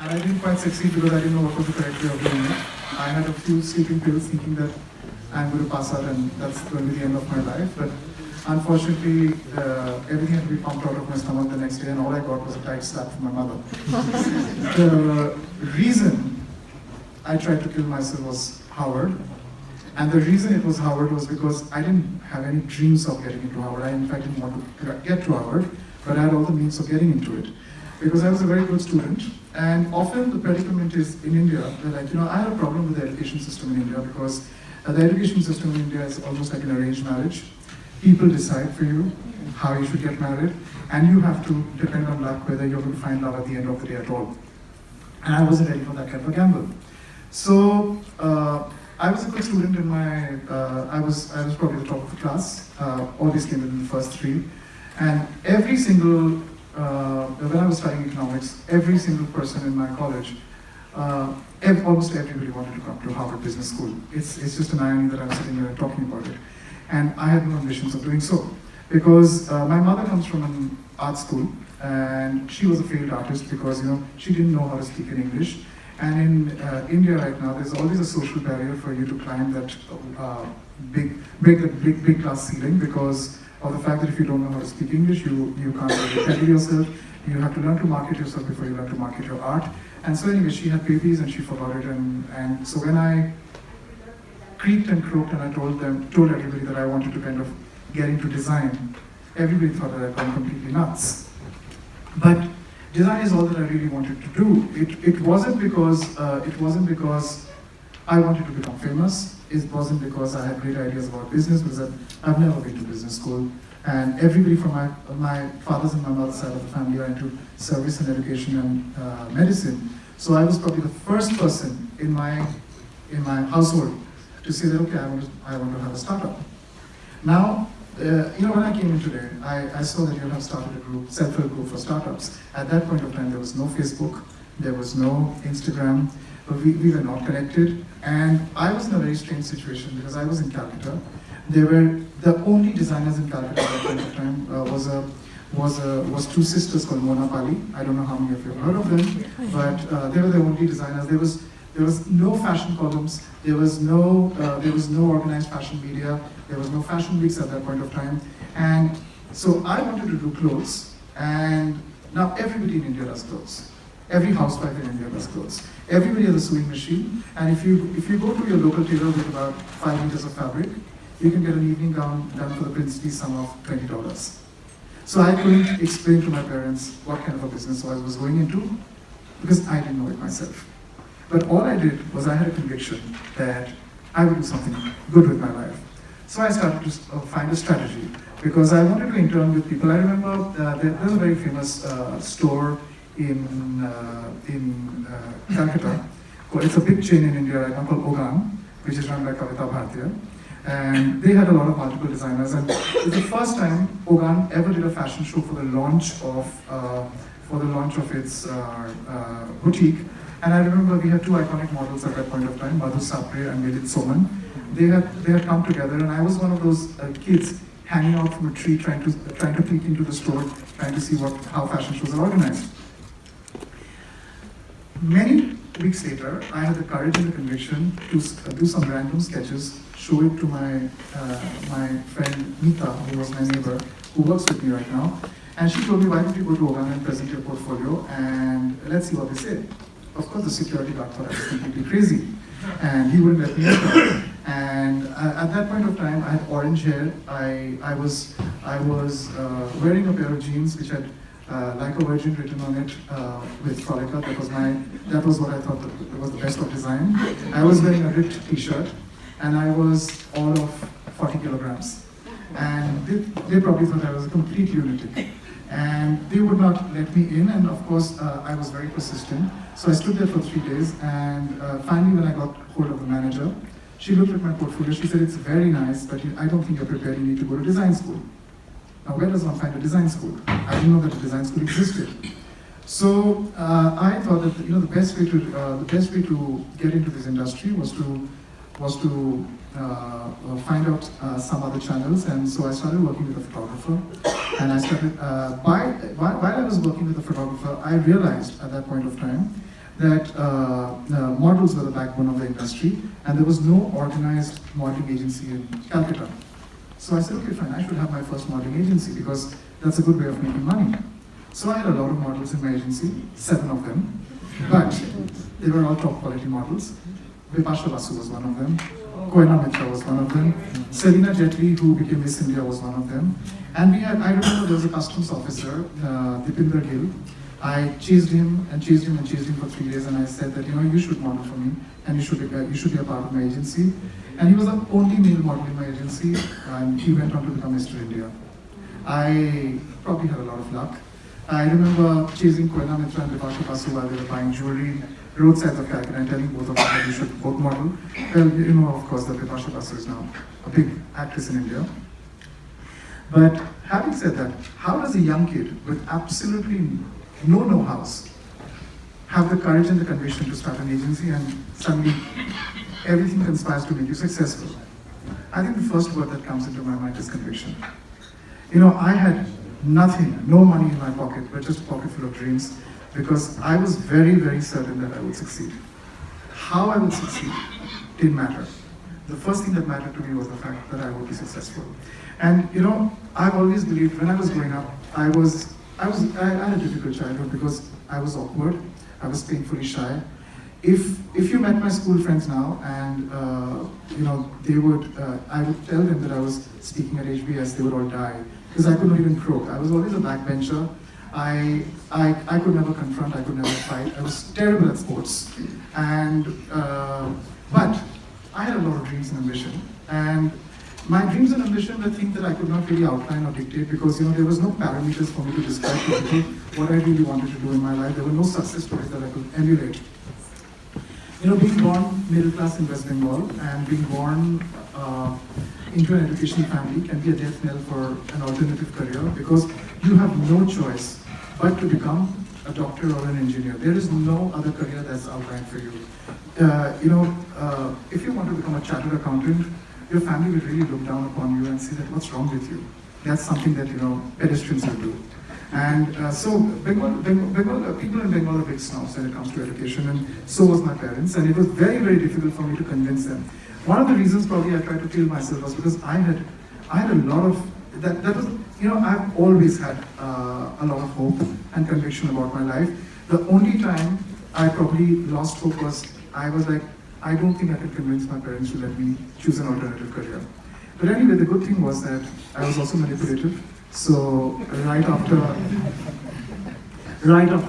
And I didn't quite succeed because I didn't know what was the correct way of doing it. I had a few sleeping pills thinking that I'm going to pass out and that's going to be the end of my life. But unfortunately, everything had to be pumped out of my stomach the next day, and all I got was a tight slap from my mother. The reason I tried to kill myself was Howard. And the reason it was Howard was because I didn't have any dreams of getting into Howard. I in fact didn't want to get to Howard, but I had all the means of getting into it. Because I was a very good student, and often the predicament is in India, like, I had a problem with the education system in India because the education system in India is almost like an arranged marriage. People decide for you how you should get married, and you have to depend on luck whether you're going to find love at the end of the day at all. And I wasn't ready for that kind of a gamble. So I was a good student in my, I was probably the top of the class, always came in the first three. And every single, when I was studying economics, every single person in my college, almost everybody wanted to come to Harvard Business School. It's just an irony that I'm sitting here and talking about it. And I had no ambitions of doing so. Because my mother comes from an art school, and she was a failed artist because, she didn't know how to speak in English. And in India right now, there's always a social barrier for you to climb that break that big glass ceiling because of the fact that if you don't know how to speak English, you can't really peddle yourself. You have to learn to market yourself before you learn to market your art. And so anyway, she had babies and she forgot it. And so when I creaked and croaked and I told everybody that I wanted to kind of get into design, everybody thought that I'd gone completely nuts. But design is all that I really wanted to do. It wasn't because I wanted to become famous. It wasn't because I had great ideas about business, because I've never been to business school. And everybody from my father's and my mother's side of the family are into service and education and medicine. So I was probably the first person in my household to say that, okay, I want to have a startup. Now, when I came in today, I saw that you have started a group, self-help group for startups. At that point of time, there was no Facebook, there was no Instagram, but we were not connected. And I was in a very strange situation because I was in Calcutta. The only designers in Calcutta at that point of time was two sisters called Mona Pali. I don't know how many of you have heard of them, but they were the only designers. There was no fashion columns. There was no organized fashion media. There was no fashion weeks at that point of time. And so I wanted to do clothes. And now everybody in India does clothes. Every housewife in India does clothes. Everybody has a sewing machine. And if you go to your local tailor with about 5 meters of fabric, you can get an evening gown done for the princely sum of $20. So I couldn't explain to my parents what kind of a business I was going into because I didn't know it myself. But all I did was I had a conviction that I would do something good with my life. So I started to find a strategy because I wanted to intern with people. I remember there's a very famous store in Calcutta. It's a big chain in India right now called Ogan, which is run by Kavita Bhartiya. And they had a lot of multiple designers. And it's the first time Ogan ever did a fashion show for the launch of its boutique. And I remember we had two iconic models at that point of time, Madhu Sapre and Medit Soman. They had come together, and I was one of those kids hanging out from a tree, trying to peek into the store, trying to see how fashion shows are organized. Many weeks later, I had the courage and the conviction to do some random sketches, show it to my friend Nita, who was my neighbor, who works with me right now. And she told me, why don't you go to Ogan and present your portfolio, and let's see what they say. Of course, the security guard thought I was completely crazy, and he wouldn't let me enter. And at that point of time, I had orange hair. I was wearing a pair of jeans which had like a virgin written on it with Frolica. That was what I thought was the best of design. I was wearing a ripped T-shirt, and I was all of 40 kilograms. And they probably thought I was a complete lunatic. And they would not let me in, and of course, I was very persistent. So I stood there for 3 days, and finally when I got hold of the manager, she looked at my portfolio, she said, it's very nice, but I don't think you're prepared, you need to go to design school. Now, where does one find a design school? I didn't know that a design school existed. So I thought that the best way to get into this industry was to find out some other channels, and so I started working with a photographer. And I started while I was working with a photographer, I realized at that point of time that models were the backbone of the industry, and there was no organized modeling agency in Calcutta. So I said, okay, fine, I should have my first modeling agency because that's a good way of making money. So I had a lot of models in my agency, 7 of them, but they were all top quality models. Bipasha Basu was one of them, Koena Mitra was one of them, Selina Jetli, who became Miss India, was one of them. And we had, I remember there was a customs officer, Dipinder Gill. I chased him and chased him and chased him for 3 days, and I said that, you should model for me, and you should be a part of my agency. And he was the only male model in my agency, and he went on to become Mr. India. I probably had a lot of luck. I remember chasing Koena Mitra and Bipasha Basu while they were buying jewelry roadsides of Calcutta and telling both of them that you should both model. Well, of course, that Bipasha Basu is now a big actress in India. But having said that, how does a young kid with absolutely no know-hows have the courage and the conviction to start an agency and suddenly everything conspires to make you successful? I think the first word that comes into my mind is conviction. I had nothing, no money in my pocket, but just a pocket full of dreams, because I was very, very certain that I would succeed. How I would succeed didn't matter. The first thing that mattered to me was the fact that I would be successful. And I've always believed, when I was growing up, I had a difficult childhood because I was awkward, I was painfully shy. If you met my school friends now, and I would tell them that I was speaking at HBS, they would all die because I could not even croak. I was always a backbencher. I could never confront, I could never fight. I was terrible at sports, but I had a lot of dreams and ambition. And my dreams and ambition were things that I could not really outline or dictate because there was no parameters for me to describe to people what I really wanted to do in my life. There were no success stories that I could emulate. Being born middle class in West Bengal and being born into an educational family can be a death knell for an alternative career because you have no choice but to become a doctor or an engineer. There is no other career that's outlined for you. If you want to become a chartered accountant, your family will really look down upon you and say that what's wrong with you? That's something that pedestrians will do. And so people in Bengal are big snobs when it comes to education, and so was my parents, and it was very, very difficult for me to convince them. One of the reasons probably I tried to kill myself was because I had a lot of, that was, I've always had a lot of hope and conviction about my life. The only time I probably lost hope was, I was like, I don't think I could convince my parents to let me choose an alternative career. But anyway, the good thing was that I was also manipulative. So right after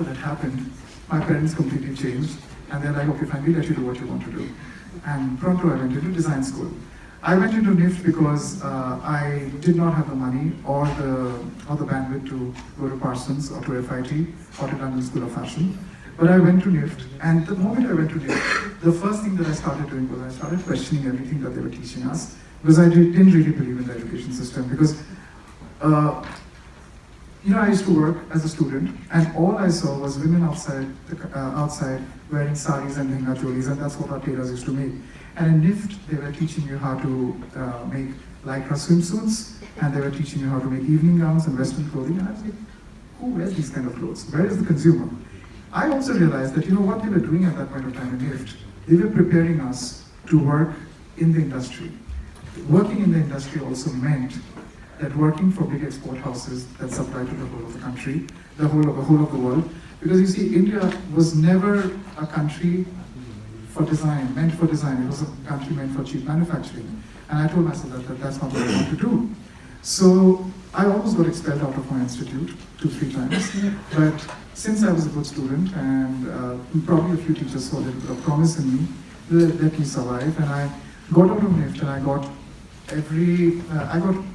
that happened, my parents completely changed, and they're like, okay, fine, we'll let you do what you want to do. And pronto, I went into design school. I went into NIFT because I did not have the money or the bandwidth to go to Parsons or to FIT or to London School of Fashion. But I went to NIFT, and the moment I went to NIFT, the first thing that I started doing was I started questioning everything that they were teaching us, because I didn't really believe in the education system. Because I used to work as a student, and all I saw was women outside wearing saris and lehenga cholis, and that's what our tailors used to make. And in NIFT, they were teaching you how to make lycra swimsuits, and they were teaching you how to make evening gowns and Western clothing. And I was like, who wears these kind of clothes? Where is the consumer? I also realized that what they were doing at that point of time in NIFT, they were preparing us to work in the industry. Working in the industry also meant that working for big export houses that supply to the whole of the country, the whole of the world. Because you see, India was never a country for design, meant for design. It was a country meant for cheap manufacturing. And I told myself that that's not what I want to do. So I almost got expelled out of my institute 2-3 times. But since I was a good student, and probably a few teachers saw a little bit of promise in me, they let me survive. And I got out of NIFT, and I got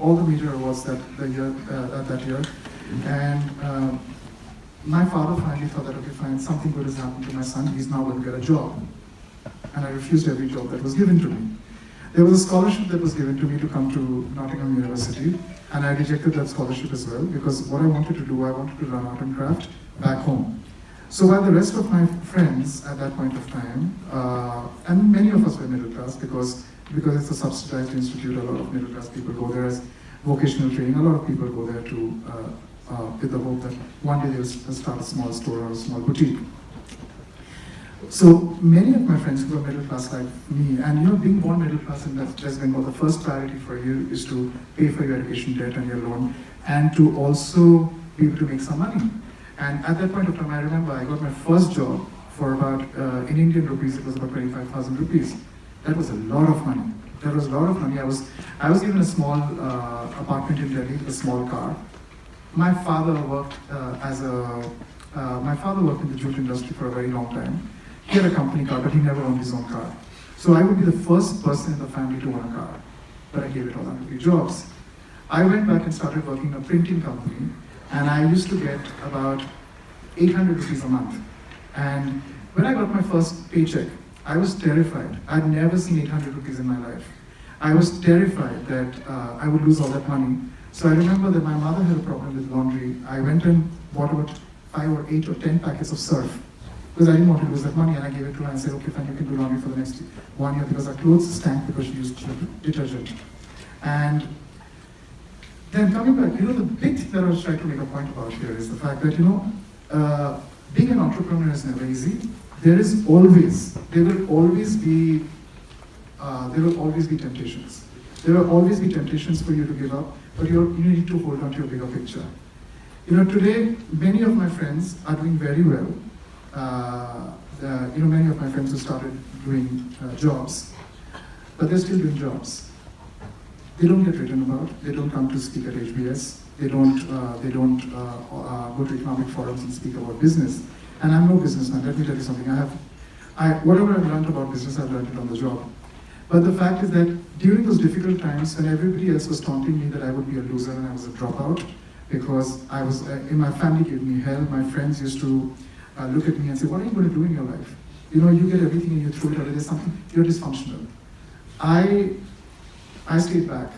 all the major awards that year. And my father finally thought that, okay, fine, something good has happened to my son, he's now going to get a job. And I refused every job that was given to me. There was a scholarship that was given to me to come to Nottingham University, and I rejected that scholarship as well, because what I wanted to do, I wanted to learn art and craft back home. So while the rest of my friends at that point of time, and many of us were middle class, because it's a subsidized institute, a lot of middle class people go there as vocational training, a lot of people go there to with the hope that one day they'll start a small store or a small boutique. So many of my friends who are middle class like me, and being born middle class in West Bengal, the first priority for you is to pay for your education debt and your loan, and to also be able to make some money. And at that point of time, I remember I got my first job for about, in Indian rupees, it was about 25,000 rupees. That was a lot of money. That was a lot of money. I was given a small apartment in Delhi with a small car. My father worked in the jute industry for a very long time. He had a company car, but he never owned his own car. So I would be the first person in the family to own a car, but I gave it all up to three jobs. I went back and started working in a printing company, and I used to get about 800 rupees a month. And when I got my first paycheck, I was terrified. I'd never seen 800 rupees in my life. I was terrified that I would lose all that money. So I remember that my mother had a problem with laundry. I went and bought about 5 or 8 or 10 packets of surf, because I didn't want to lose that money, and I gave it to her and said, okay, fine, you can do laundry for the next 1 year, because our clothes stank because she used detergent. And then coming back, the big thing that I was trying to make a point about here is the fact that, being an entrepreneur is never easy. There will always be temptations. There will always be temptations for you to give up, but you need to hold on to your bigger picture. Today, many of my friends are doing very well. Many of my friends who started doing jobs, but they're still doing jobs. They don't get written about. They don't come to speak at HBS. They don't go to economic forums and speak about business. And I'm no businessman. Let me tell you something. Whatever I've learned about business, I've learned it on the job. But the fact is that during those difficult times, when everybody else was taunting me that I would be a loser and I was a dropout, because I was in my family gave me hell. My friends used to look at me and say, "What are you going to do in your life? You get everything and you throw it out. There's something. You're dysfunctional." I stayed back.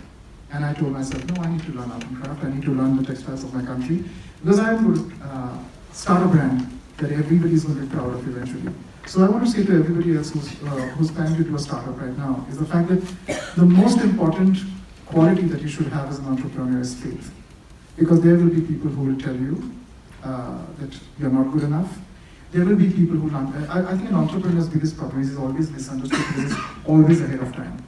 And I told myself, no, I need to learn art and craft. I need to learn the textiles of my country, because I am going to start a brand that everybody is going to be proud of eventually. So I want to say to everybody else who's planning to do a startup right now is the fact that the most important quality that you should have as an entrepreneur is faith. Because there will be people who will tell you that you're not good enough. There will be people who I think an entrepreneur's biggest problem is he's always misunderstood because he's always ahead of time.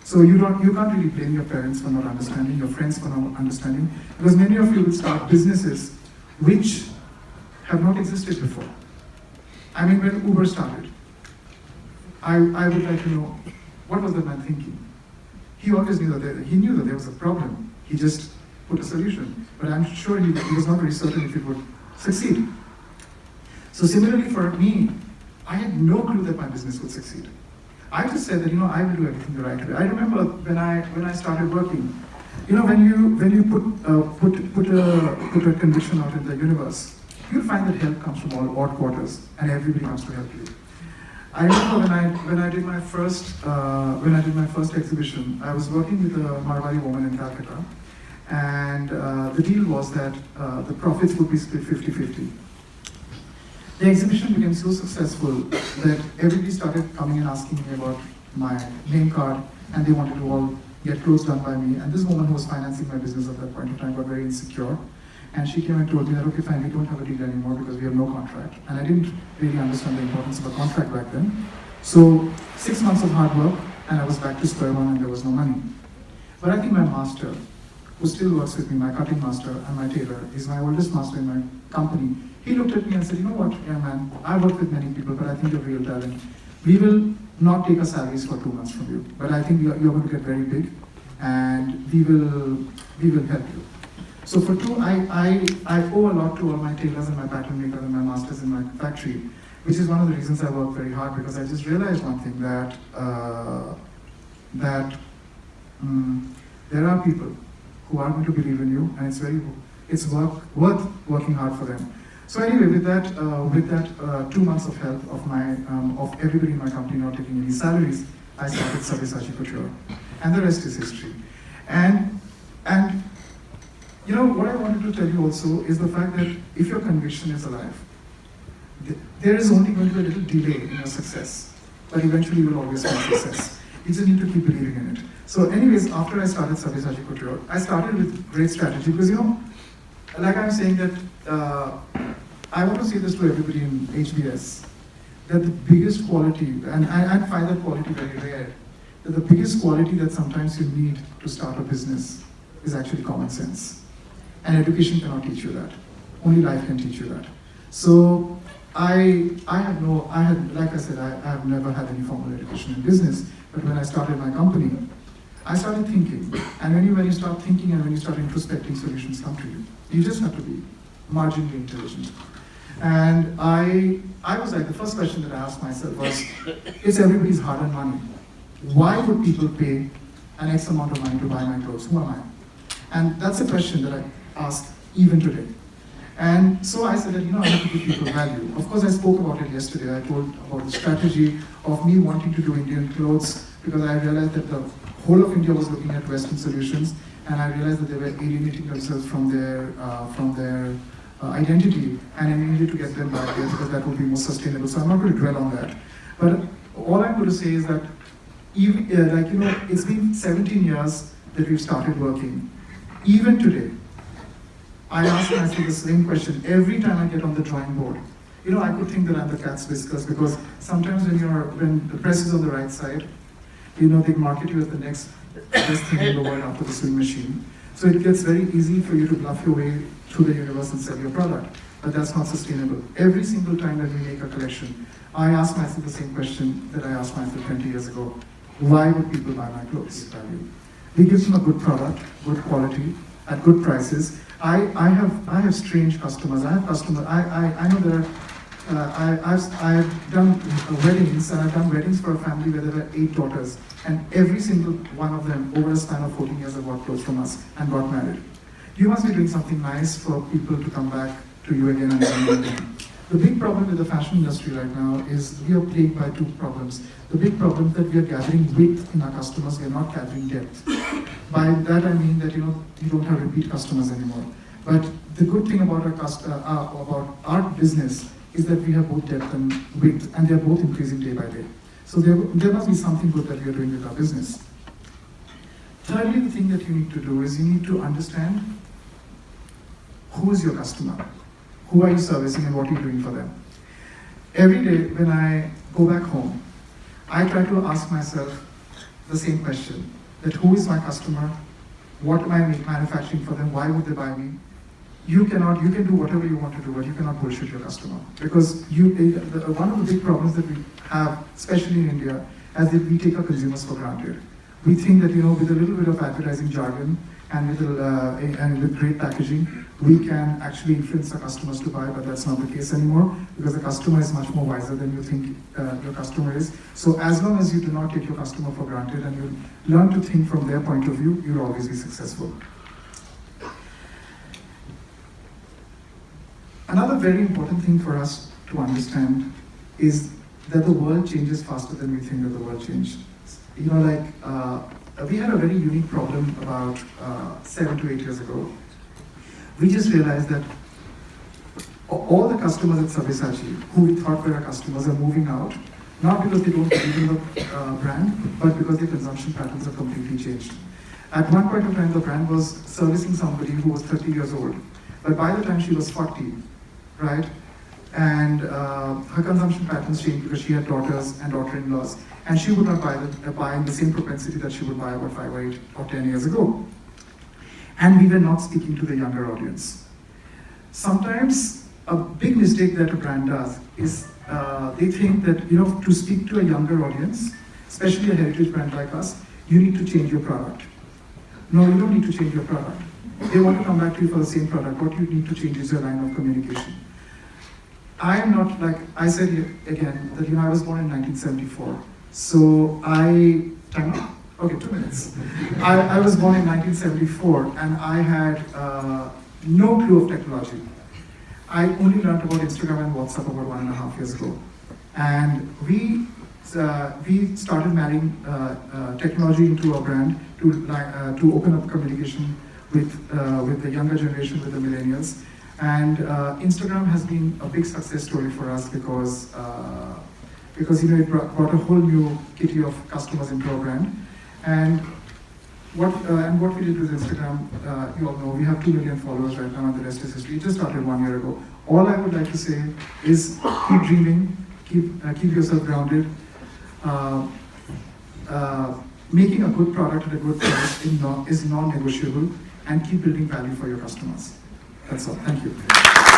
So you can't really blame your parents for not understanding, your friends for not understanding, because many of you will start businesses which have not existed before. I mean, when Uber started, I would like to know, what was the man thinking? He always knew that there was a problem. He just put a solution, but I'm sure he was not very certain if it would succeed. So similarly for me, I had no clue that my business would succeed. I just said that I will do everything the right way. I remember when I started working, when you put a condition out in the universe, you'll find that help comes from all odd quarters, and everybody comes to help you. I remember when I did my first exhibition, I was working with a Marwari woman in Calcutta, and the deal was that the profits would be split 50-50. The exhibition became so successful that everybody started coming and asking me about my name card, and they wanted to all get clothes done by me. And this woman who was financing my business at that point in time got very insecure. And she came and told me that, okay, fine, we don't have a deal anymore because we have no contract. And I didn't really understand the importance of a contract back then. So 6 months of hard work, and I was back to square one, and there was no money. But I think my master, who still works with me, my cutting master and my tailor, is my oldest master in my company. He looked at me and said, you know what, young man, I work with many people, but I think you're real talent. We will not take our salaries for 2 months from you, but I think you're going to get very big, and we will help you. So for two, I owe a lot to all my tailors and my pattern makers and my masters in my factory, which is one of the reasons I work very hard, because I just realized one thing, that there are people who are going to believe in you, and it's worth working hard for them. So anyway, with that 2 months of help of everybody in my company not taking any salaries, I started Sabyasachi Couture, and the rest is history. And what I wanted to tell you also is the fact that if your conviction is alive, there is only going to be a little delay in your success, but eventually you will always find success. You just need to keep believing in it. So anyways, after I started Sabyasachi Couture, I started with great strategy, because like I'm saying that, I want to say this to everybody in HBS, that the biggest quality, and I find that quality very rare, that the biggest quality that sometimes you need to start a business is actually common sense. And education cannot teach you that. Only life can teach you that. So like I said, I have never had any formal education in business, but when I started my company, I started thinking. And when you start thinking and when you start introspecting, solutions come to you. You just have to be marginally intelligent. And I was like, the first question that I asked myself was, it's everybody's hard-earned money. Why would people pay an X amount of money to buy my clothes? Who am I? And that's a question that I ask even today. And so I said that, I have to give people value. Of course, I spoke about it yesterday. I told about the strategy of me wanting to do Indian clothes because I realized that the whole of India was looking at Western solutions, and I realized that they were alienating themselves from their identity, and I needed to get them back there because that would be more sustainable. So I'm not going to dwell on that. But all I'm going to say is that, even, it's been 17 years that we've started working. Even today, I ask myself the same question every time I get on the drawing board. I could think that I'm the cat's whiskers because sometimes when the press is on the right side, they market you as the next best thing in the world after the sewing machine. So it gets very easy for you to bluff your way through the universe and sell your product. But that's not sustainable. Every single time that we make a collection, I ask myself the same question that I asked myself 20 years ago. Why would people buy my clothes? Value. We give them a good product, good quality, at good prices. I have strange customers. I have customers. I know there. I've done weddings, and I've done weddings for a family where there were 8 daughters, and every single one of them, over a span of 14 years, have bought clothes from us and got married. You must be doing something nice for people to come back to you again and again. The big problem with the fashion industry right now is we are plagued by 2 problems. The big problem is that we are gathering width in our customers, we are not gathering depth. By that I mean that you don't have repeat customers anymore. But the good thing about our business is that we have both depth and width, and they are both increasing day by day. So there must be something good that we are doing with our business. Thirdly, the thing that you need to do is you need to understand who is your customer, who are you servicing, and what are you doing for them. Every day when I go back home, I try to ask myself the same question, that who is my customer, what am I manufacturing for them, why would they buy me? You can do whatever you want to do, but you cannot bullshit your customer. Because one of the big problems that we have, especially in India, is that we take our consumers for granted. We think that, with a little bit of advertising jargon and with great packaging, we can actually influence our customers to buy, but that's not the case anymore, because the customer is much more wiser than you think your customer is. So as long as you do not take your customer for granted and you learn to think from their point of view, you'll always be successful. Another very important thing for us to understand is that the world changes faster than we think that the world changed. We had a very unique problem about 7 to 8 years ago. We just realized that all the customers at Sabyasachi, who we thought were our customers, are moving out, not because they don't believe in the brand, but because their consumption patterns have completely changed. At one point of time, the brand was servicing somebody who was 30 years old, but by the time she was 40, right? And her consumption patterns changed because she had daughters and daughter-in-laws, and she would not buy in the same propensity that she would buy about 5 or 8 or 10 years ago. And we were not speaking to the younger audience. Sometimes a big mistake that a brand does is they think that to speak to a younger audience, especially a heritage brand like us, you need to change your product. No, you don't need to change your product. They want to come back to you for the same product. What you need to change is your line of communication. I am not, like I said again, that I was born in 1974. So okay, 2 minutes. I was born in 1974 and I had no clue of technology. I only learned about Instagram and WhatsApp about 1.5 years ago. And we started marrying technology into our brand to open up communication with the younger generation, with the millennials. And Instagram has been a big success story for us because it brought a whole new kitty of customers into our brand. And what we did with Instagram, you all know, we have 2 million followers right now, and the rest is history. It just started 1 year ago. All I would like to say is keep dreaming, keep yourself grounded. Making a good product at a good price is non-negotiable, and keep building value for your customers. That's all. Thank you.